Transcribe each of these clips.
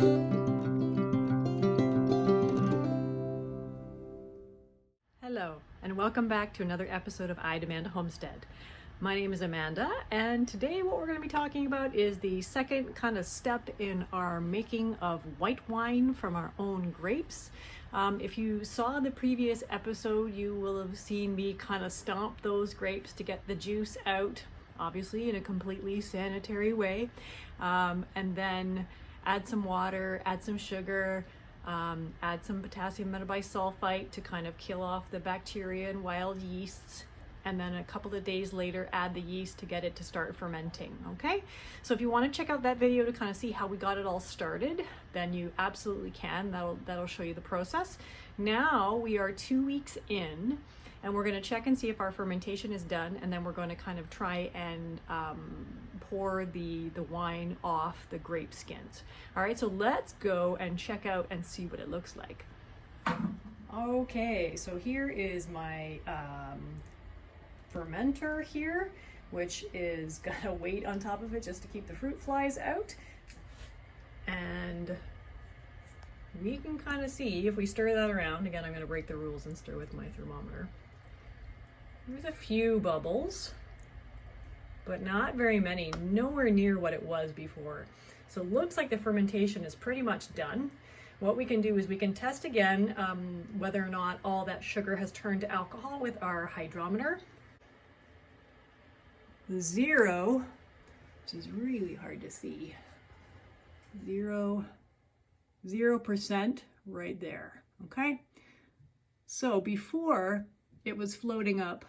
Hello, and welcome back to another episode of I Demand a Homestead. My name is Amanda, and today what we're going to be talking about is the second kind of step in our making of white wine from our own grapes. If you saw the previous episode, you will have seen me kind of stomp those grapes to get the juice out, obviously in a completely sanitary way, and then add some water, add some sugar, add some potassium metabisulfite to kind of kill off the bacteria and wild yeasts, and then a couple of days later add the yeast to get it to start fermenting. Okay, so if you want to check out that video to kind of see how we got it all started, then you absolutely can. That'll show you the process. Now we are 2 weeks in, and we're going to check and see if our fermentation is done, and then we're going to kind of try and pour the wine off the grape skins. All right, so let's go and check out and see what it looks like. Okay, so here is my fermenter here, which is got a weight on top of it just to keep the fruit flies out. And we can kind of see if we stir that around. Again, I'm going to break the rules and stir with my thermometer. There's a few bubbles, but not very many, nowhere near what it was before. So it looks like the fermentation is pretty much done. What we can do is we can test again whether or not all that sugar has turned to alcohol with our hydrometer. The 0, which is really hard to see, 0% right there, okay? So before it was floating up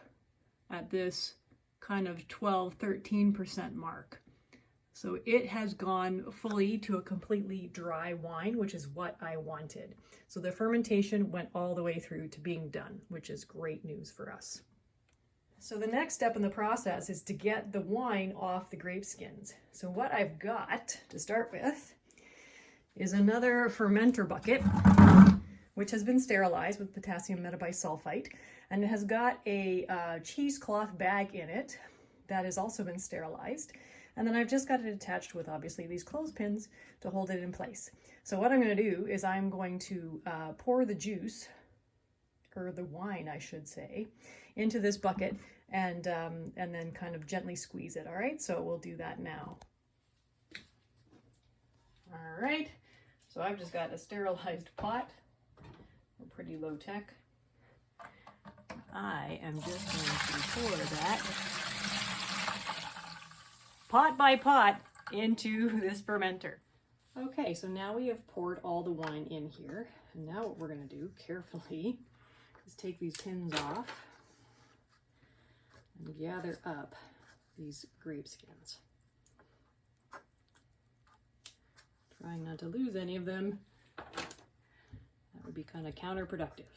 at this kind of 12-13% mark. So it has gone fully to a completely dry wine, which is what I wanted. So the fermentation went all the way through to being done, which is great news for us. So the next step in the process is to get the wine off the grape skins. So what I've got to start with is another fermenter bucket, which has been sterilized with potassium metabisulfite, and it has got a cheesecloth bag in it that has also been sterilized. And then I've just got it attached with obviously these clothespins to hold it in place. So what I'm going to do is I'm going to pour the juice, or the wine I should say, into this bucket and then kind of gently squeeze it. All right, so we'll do that now. All right, so I've just got a sterilized pot. Pretty low tech. I am just going to pour that pot by pot into this fermenter. Okay, so now we have poured all the wine in here. And now what we're going to do carefully is take these pins off and gather up these grape skins. Trying not to lose any of them. That would be kind of counterproductive.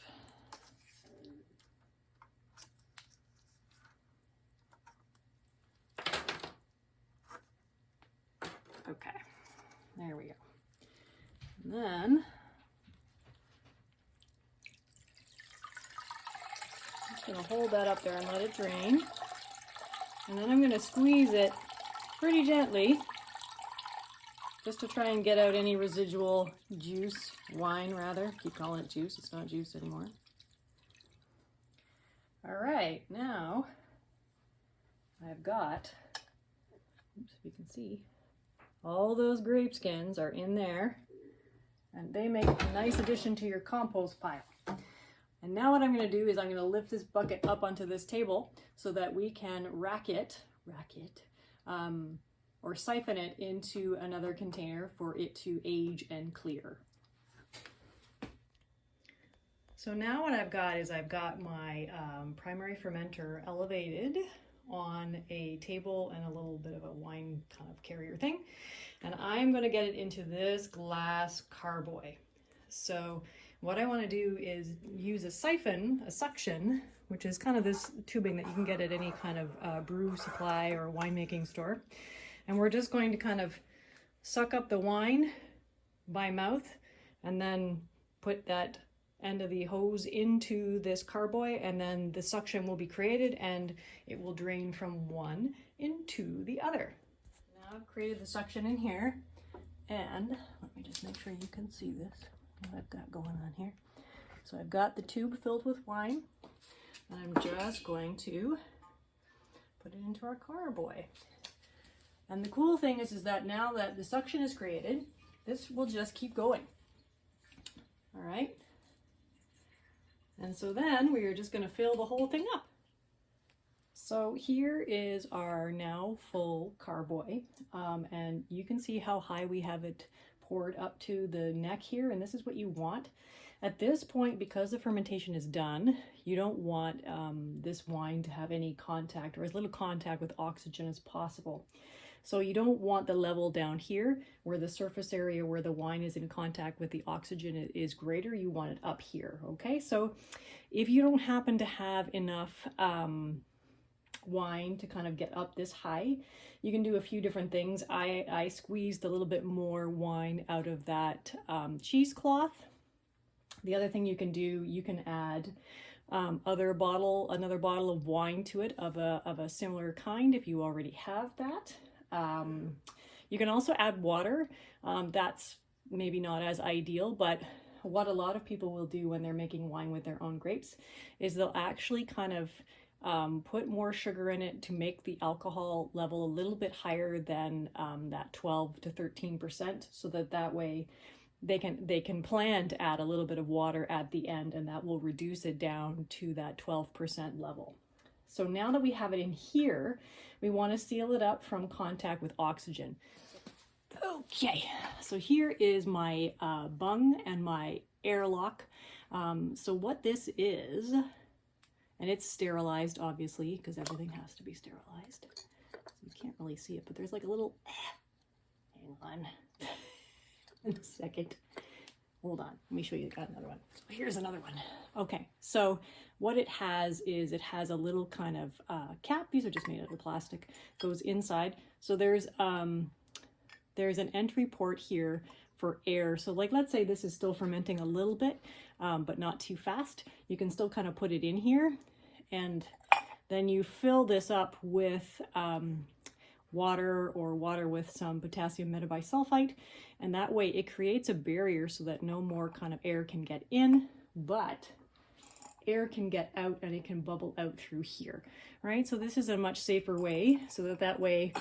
Okay, there we go. And then I'm just going to hold that up there and let it drain. And then I'm going to squeeze it pretty gently just to try and get out any residual juice, wine rather. Keep calling it juice, it's not juice anymore. All right, now I've got, oops, if you can see, all those grape skins are in there, and they make a nice addition to your compost pile. And now what I'm going to do is I'm going to lift this bucket up onto this table so that we can rack it, or siphon it into another container for it to age and clear. So now what I've got is I've got my primary fermenter elevated on a table and a little bit of a wine kind of carrier thing. And I'm going to get it into this glass carboy. So what I want to do is use a siphon, a suction, which is kind of this tubing that you can get at any kind of brew supply or winemaking store. And we're just going to kind of suck up the wine by mouth and then put that end of the hose into this carboy, and then the suction will be created and it will drain from one into the other. Now I've created the suction in here. And let me just make sure you can see this, what I've got going on here. So I've got the tube filled with wine, and I'm just going to put it into our carboy. And the cool thing is that now that the suction is created, this will just keep going. All right. And so then we are just going to fill the whole thing up. So here is our now full carboy, and you can see how high we have it poured up to the neck here, and this is what you want. At this point, because the fermentation is done, you don't want this wine to have any contact or as little contact with oxygen as possible. So you don't want the level down here where the surface area where the wine is in contact with the oxygen is greater. You want it up here, okay? So if you don't happen to have enough wine to kind of get up this high, you can do a few different things. I squeezed a little bit more wine out of that cheesecloth. The other thing you can do, you can add another bottle of wine to it of a similar kind if you already have that. You can also add water. That's maybe not as ideal, but what a lot of people will do when they're making wine with their own grapes is they'll actually kind of put more sugar in it to make the alcohol level a little bit higher than that 12 to 13%, so that way they can plan to add a little bit of water at the end, and that will reduce it down to that 12% level. So now that we have it in here, we want to seal it up from contact with oxygen. Okay, so here is my bung and my airlock. So what this is, and it's sterilized obviously because everything has to be sterilized. So you can't really see it, but there's like a little, hang on, in a second. Hold on, let me show you. Got another one. So here's another one. Okay, so what it has is it has a little kind of cap. These are just made out of plastic. Goes inside. So there's an entry port here for air. So like, let's say this is still fermenting a little bit, but not too fast. You can still kind of put it in here, and then you fill this up with water or water with some potassium metabisulfite, and that way it creates a barrier so that no more kind of air can get in, but air can get out and it can bubble out through here, right? So this is a much safer way, so that way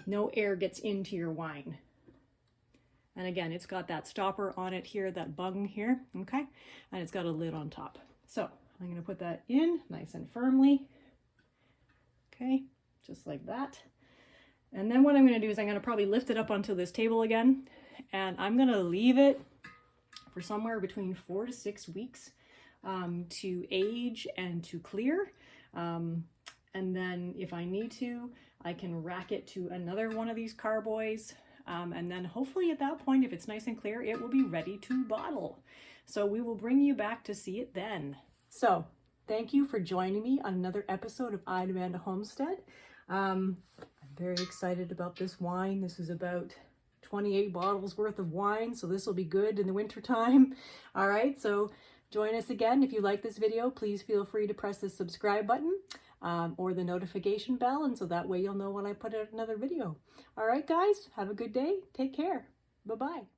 no air gets into your wine. And again, it's got that stopper on it here, that bung here, okay? And it's got a lid on top. So I'm gonna put that in nice and firmly, okay? Just like that. And then what I'm going to do is I'm going to probably lift it up onto this table again, and I'm going to leave it for somewhere between 4 to 6 weeks to age and to clear. And then if I need to, I can rack it to another one of these carboys. And then hopefully at that point, if it's nice and clear, it will be ready to bottle. So we will bring you back to see it then. So thank you for joining me on another episode of I Demand a Homestead. I'm very excited about this wine. This is about 28 bottles worth of wine, so this will be good in the winter time. All right, so join us again. If you like this video, please feel free to press the subscribe button or the notification bell, and so that way you'll know when I put out another video. All right, guys, have a good day. Take care. Bye-bye.